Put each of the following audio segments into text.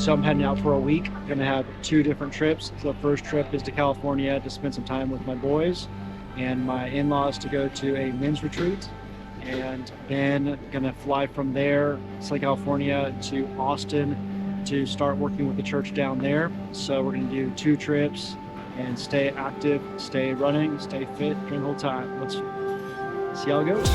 So I'm heading out for a week. I'm gonna have 2 different trips. So the first trip is to California to spend some time with my boys and my in-laws to go to a men's retreat. And then gonna fly from there, Southern California, to Austin to start working with the church down there. So we're gonna do 2 trips and stay active, stay running, stay fit during the whole time. Let's see how it goes.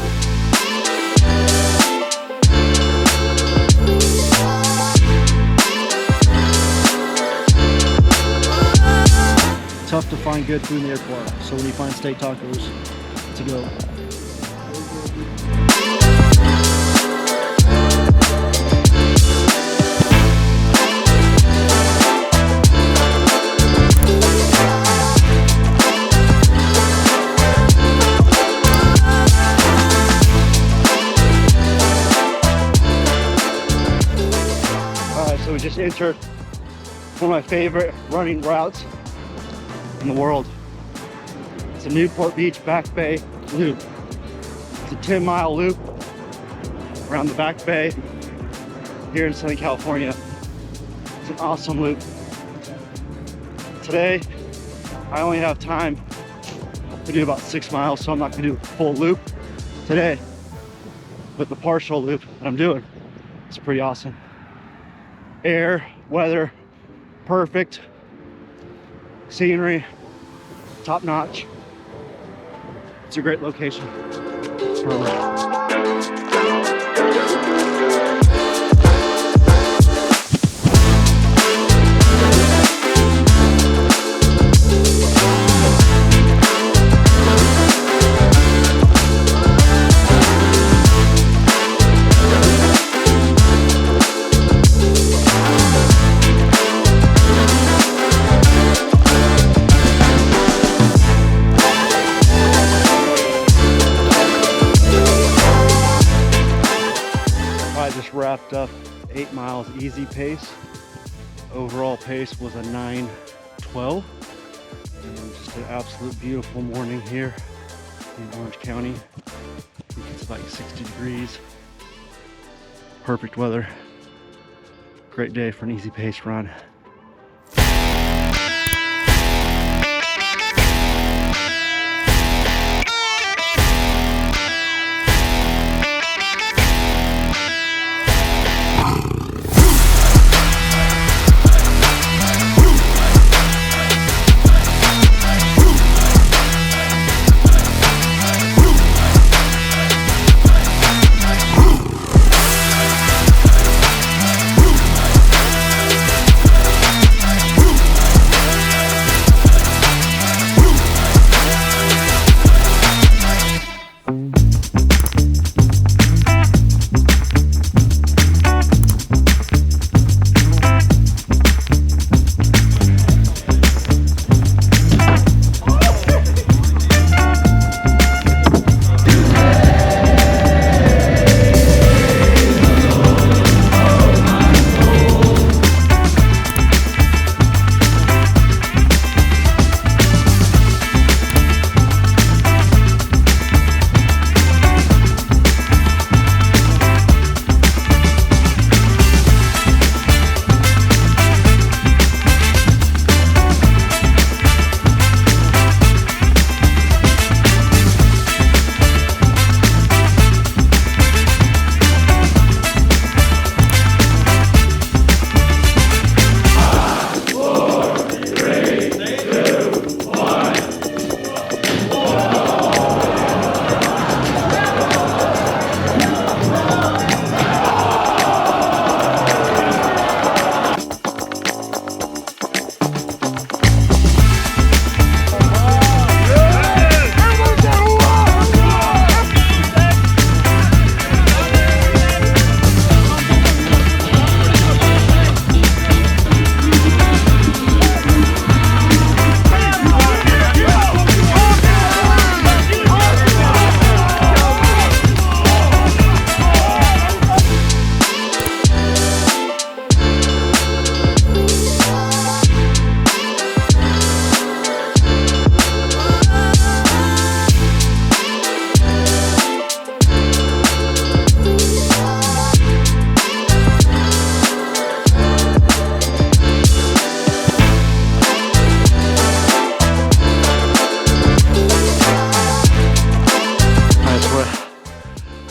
Tough to find good food in the airport, so when you find steak tacos, it's a go. Alright, so we just entered one of my favorite running routes in the world. It's a Newport Beach Back Bay loop. It's a 10-mile loop around the Back Bay here in Southern California. It's an awesome loop. Today, I only have time to do about 6 miles, so I'm not gonna do a full loop today. But the partial loop that I'm doing, it's pretty awesome. Air, weather, perfect. Scenery, top notch. It's a great location for a ride. Wrapped up 8 miles easy pace. Overall pace was a 9:12. And just an absolute beautiful morning here in Orange County. I think it's like 60 degrees. Perfect weather. Great day for an easy pace run.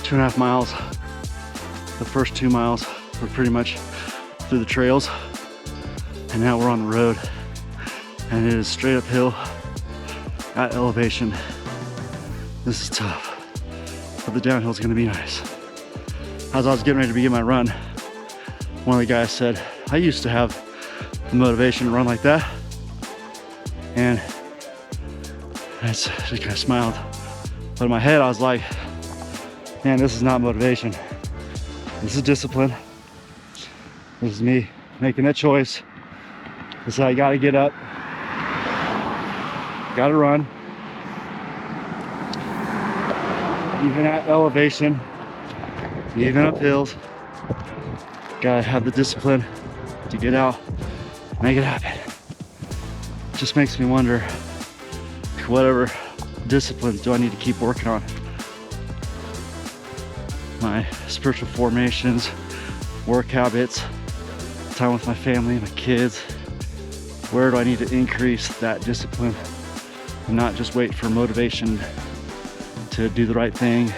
2.5 miles. The first 2 miles were pretty much through the trails, and now we're on the road, and it is straight uphill at elevation. This is tough, but the downhill is going to be nice. As I was getting ready to begin my run, one of the guys said, I used to have the motivation to run like that, and I just kind of smiled. But in my head, I was like, man, this is not motivation. This is discipline. This is me making that choice. This is how I gotta get up, gotta run. Even at elevation, even up hills, gotta have the discipline to get out, make it happen. It just makes me wonder, whatever disciplines do I need to keep working on? My spiritual formations, work habits, time with my family, my kids. Where do I need to increase that discipline and not just wait for motivation to do the right thing,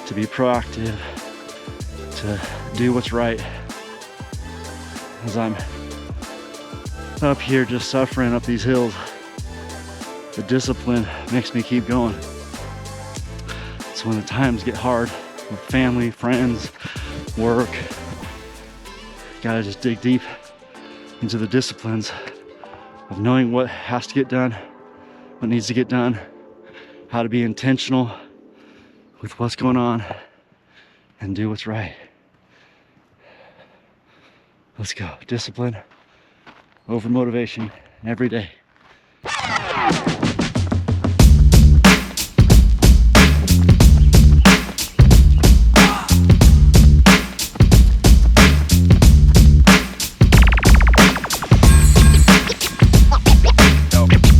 to be proactive, to do what's right? As I'm up here just suffering up these hills, the discipline makes me keep going. So when the times get hard with family, friends, work, gotta just dig deep into the disciplines of knowing what has to get done, what needs to get done, how to be intentional with what's going on, and do what's right. Let's go. Discipline over motivation every day.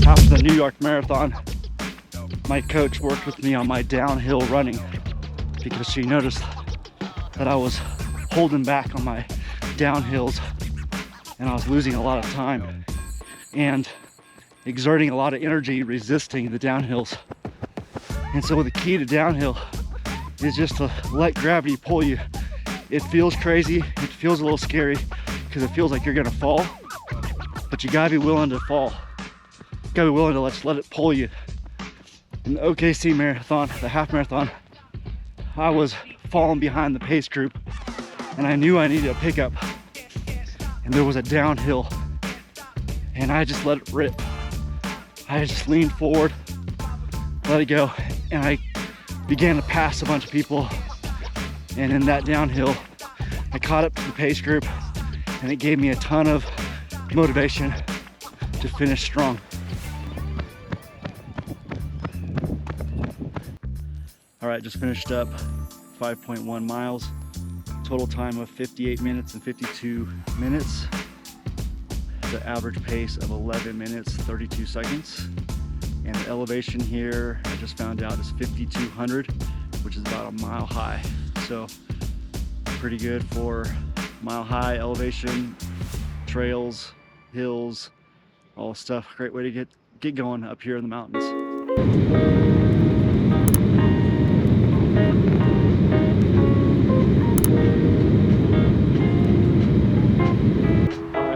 After the New York Marathon, my coach worked with me on my downhill running because she noticed that I was holding back on my downhills and I was losing a lot of time and exerting a lot of energy resisting the downhills. And so the key to downhill is just to let gravity pull you. It feels crazy, it feels a little scary because it feels like you're gonna fall, but you gotta be willing to fall. You gotta be willing to let it pull you. In the OKC marathon, the half marathon, I was falling behind the pace group and I knew I needed a pickup, and there was a downhill and I just let it rip. I just leaned forward, let it go, and I began to pass a bunch of people, and in that downhill I caught up to the pace group and it gave me a ton of motivation to finish strong. All right, just finished up 5.1 miles, total time of 58 minutes and 52 minutes, the average pace of 11 minutes 32 seconds, and the elevation here I just found out is 5,200, which is about a mile high. So pretty good for mile high elevation, trails, hills, all stuff. Great way to get going up here in the mountains.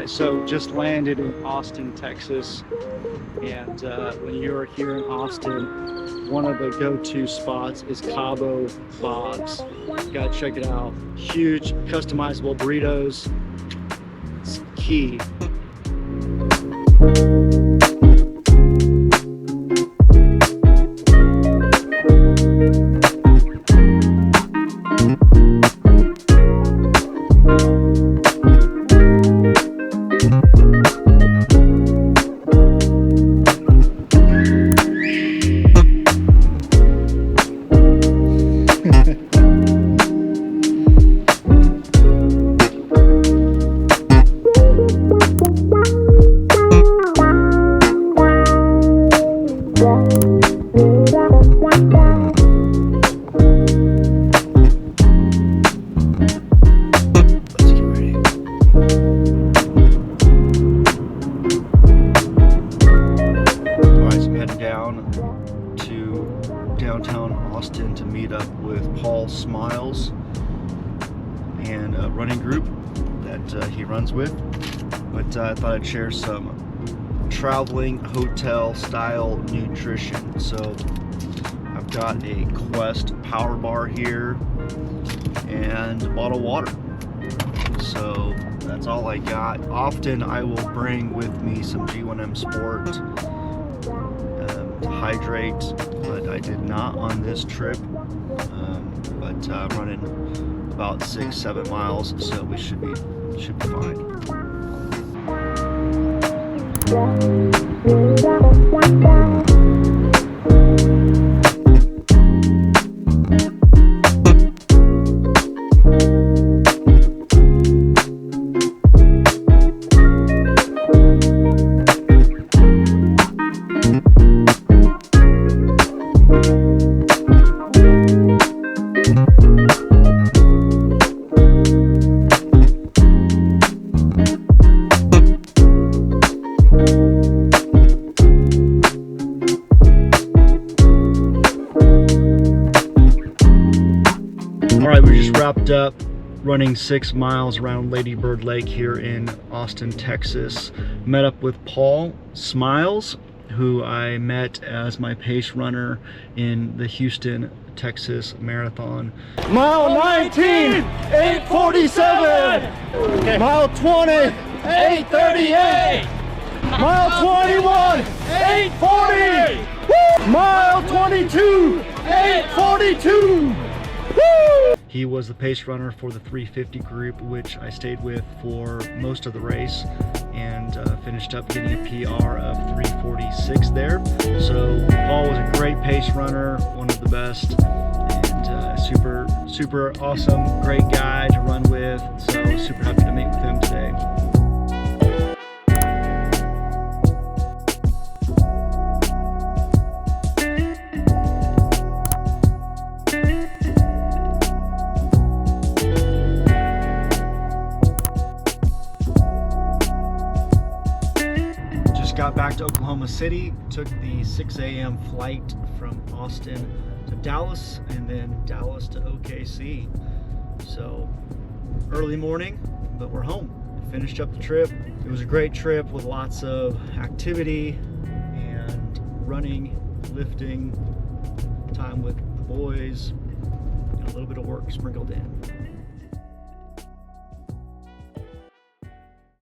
So just landed in Austin, Texas, and when you're here in Austin, one of the go-to spots is Cabo Bob's. You gotta check it out. Huge customizable burritos. It's key. downtown Austin to meet up with Paul Smiles and a running group that he runs with. But I thought I'd share some traveling hotel style nutrition. So I've got a Quest power bar here and a bottle of water. So that's all I got. Often I will bring with me some G1M Sport to hydrate, but I did not on this trip. But I'm running about 6-7 miles, so we should be fine. Alright, we just wrapped up running 6 miles around Lady Bird Lake here in Austin, Texas. Met up with Paul Smiles, who I met as my pace runner in the Houston, Texas Marathon. Mile 19, 8:47. Okay. Mile 20, 8:38. Mile 21, 8:40. Woo! Mile 22, 8:42. Woo! He was the pace runner for the 350 group, which I stayed with for most of the race, and finished up getting a PR of 3:46 there. So Paul was a great pace runner, one of the best, and super awesome, great guy to run with. So super happy to meet with him today. Got back to Oklahoma City, took the 6 a.m. flight from Austin to Dallas, and then Dallas to OKC. So early morning, but we're home. Finished up the trip. It was a great trip with lots of activity and running, lifting, time with the boys, and a little bit of work sprinkled in.